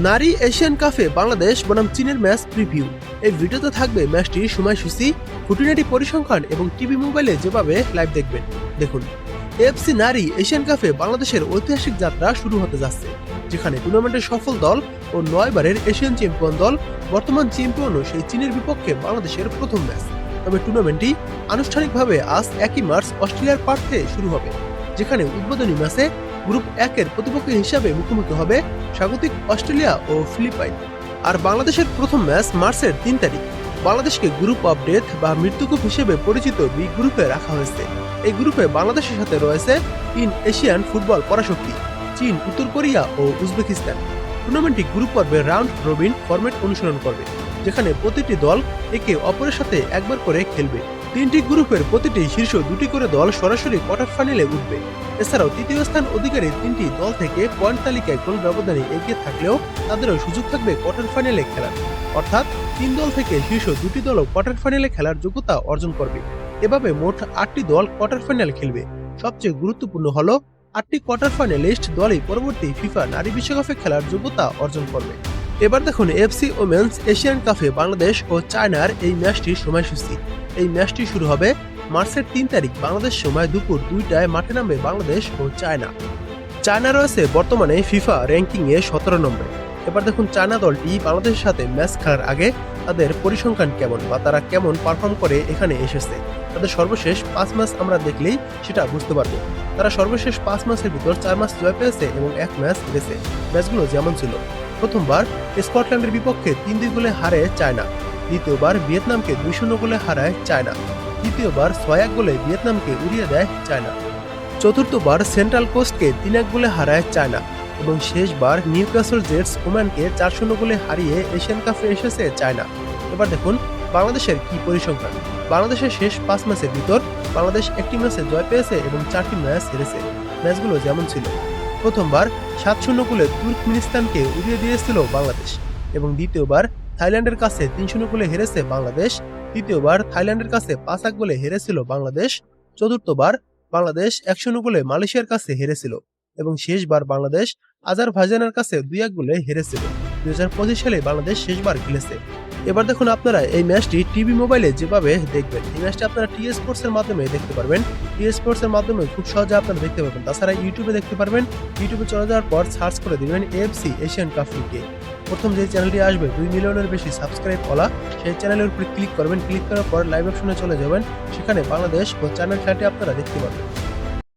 নারী এশিয়ান কাপে বাংলাদেশ বনাম চীনের ম্যাচ প্রিভিউ। এই ভিডিওতে থাকবে ম্যাচটির সময়সূচি, খুঁটিনাটি পরিসংখ্যান এবং টিভি মোবাইলে যেভাবে লাইভ দেখবেন। দেখুন, এএফসি নারী এশিয়ান কাপে বাংলাদেশের ঐতিহাসিক যাত্রা শুরু হতে যাচ্ছে, যেখানে টুর্নামেন্টের সফল দল ও 9 বারের এশিয়ান চ্যাম্পিয়ন দল বর্তমান চ্যাম্পিয়ন ও সেই চীনের বিপক্ষে বাংলাদেশের প্রথম ম্যাচ। তবে টুর্নামেন্টটি আনুষ্ঠানিকভাবে আজ 1 মার্চ অস্ট্রেলিয়ার পার্থে শুরু হবে, যেখানে উদ্বোধনী ম্যাচে গ্রুপ 1-এর প্রতিপক্ষ হিসাবে মুখোমুখি হবে স্বাগতিক অস্ট্রেলিয়া ও ফিলিপাইন। আর বাংলাদেশের প্রথম ম্যাচ মার্চের 3 তারিখ। বাংলাদেশকে গ্রুপ অফ ডেথ বা মৃত্যুকূপ হিসেবে পরিচিত বি গ্রুপে রাখা হয়েছে। এই গ্রুপে বাংলাদেশের সাথে রয়েছে 3 এশিয়ান ফুটবল পরাশক্তি চীন, উত্তর কোরিয়া ও উজবেকিস্তান। টুর্নামেন্টটি গ্রুপ পর্বে রাউন্ড রবিন ফরম্যাট অনুসরণ করবে, যেখানে প্রতিটি দল একে অপরের সাথে একবার করে খেলবে। 3টি গ্রুপের প্রতিটি শীর্ষ 2টি করে দল সরাসরি কোয়ার্টার ফাইনালে উঠবে। এছাড়াও তৃতীয় স্থান অধিকারী 3টি দল থেকে পয়েন্ট তালিকায় গোল ব্যবধানে এগিয়ে থাকলেও তাদেরও সুযোগ থাকবে কোয়ার্টার ফাইনালে খেলার। অর্থাৎ 3 দল থেকে শীর্ষ 2টি দলও কোয়ার্টার ফাইনালে খেলার যোগ্যতা অর্জন করবে। এভাবে মোট 8টি দল কোয়ার্টার ফাইনাল খেলবে। সবচেয়ে গুরুত্বপূর্ণ হলো 8টি কোয়ার্টার ফাইনালিস্ট দলই পরবর্তী ফিফা নারী বিশ্বকাপে খেলার যোগ্যতা অর্জন করবে। এবার দেখুন এএফসি ওমেন্স এশিয়ান কাপে বাংলাদেশ ও চায়নার এই ম্যাচটির সময়সূচি। এই ম্যাচটি শুরু হবে মার্চের 3 তারিখ বাংলাদেশ সময় দুপুর 2টায় মাঠে নামবে বাংলাদেশ ও চায়না। চায়না রয়েছে বর্তমানে ফিফা র্যাঙ্কিংয়ে 17 নম্বরে। এবার দেখুন চায়না দলটি বাংলাদেশের সাথে ম্যাচ খেলার আগে তাদের পরিসংখ্যান কেমন বা তারা কেমন পারফর্ম করে এখানে এসেছে। তাদের সর্বশেষ 5 ম্যাচ আমরা দেখলেই সেটা বুঝতে পারবো। তারা সর্বশেষ 5 ম্যাচের ভিতর 4 ম্যাচ জয় পেয়েছে এবং 1 ম্যাচ হেরেছে। ম্যাচগুলো যেমন ছিল: প্রথমবার স্কটল্যান্ডের বিপক্ষে 3-2 গোলে হারে চায়না, দ্বিতীয়বার ভিয়েতনামকে 2-0 গোলে হারায় চায়না, তৃতীয়বার 6-1 গোলে ভিয়েতনামকে উড়িয়ে দেয় চায়না, চতুর্থবার সেন্ট্রাল কোস্টকে 3-1 গোলে হারায় চায়না এবং শেষবার নিউক্যাসল জেটস ওমানকে 4-0 গোলে হারিয়ে এশিয়ান কাপে এসেছে চায়না। এবার দেখুন বাংলাদেশের কি পরিসংখ্যান। বাংলাদেশের শেষ 5 ম্যাচের ভিতর বাংলাদেশ 1টি ম্যাচে জয় পেয়েছে এবং 4টি ম্যাচ হেরেছে। ম্যাচগুলো যেমন ছিল: প্রথমবার 7-0 গোলে তুর্কমেনিস্তানকে উড়িয়ে দিয়েছিল বাংলাদেশ এবং দ্বিতীয়বার থাইল্যান্ডের কাছে 3-0 গোলে হেরেছে বাংলাদেশ, তৃতীয়বার থাইল্যান্ডের কাছে 5-1 গোলে হেরেছিল বাংলাদেশ, চতুর্থবার বাংলাদেশ 1-0 গোলে মালয়েশিয়ার কাছে হেরেছিল এবং শেষবার বাংলাদেশ আজারবাইজানের কাছে 2-1 গোলে হেরেছিল। 2025 সালে বাংলাদেশ শেষবার খেলেছে। এবার দেখুন আপনারা এই ম্যাচটি টিভি মোবাইলে যেভাবে দেখবেন, এই ম্যাচটি আপনারা টি স্পোর্টস এর মাধ্যমে দেখতে পারবেন। টি স্পোর্টস এর মাধ্যমে খুব সহজে আপনারা দেখতে পারবেন। তাছাড়া ইউটিউবে দেখতে পারবেন। ইউটিউবে চলে যাওয়ার পর সার্চ করে দিবেন এএফসি এশিয়ান কাপ লিগে। প্রথম যে চ্যানেলটি আসবে 2 মিলিয়নের বেশি সাবস্ক্রাইব ওলা, সেই চ্যানেলের উপরে ক্লিক করবেন। ক্লিক করার পর লাইভ অপশনে চলে যাবেন, সেখানে বাংলাদেশ ও চায়নার খেলাটি আপনারা দেখতে পারবেন।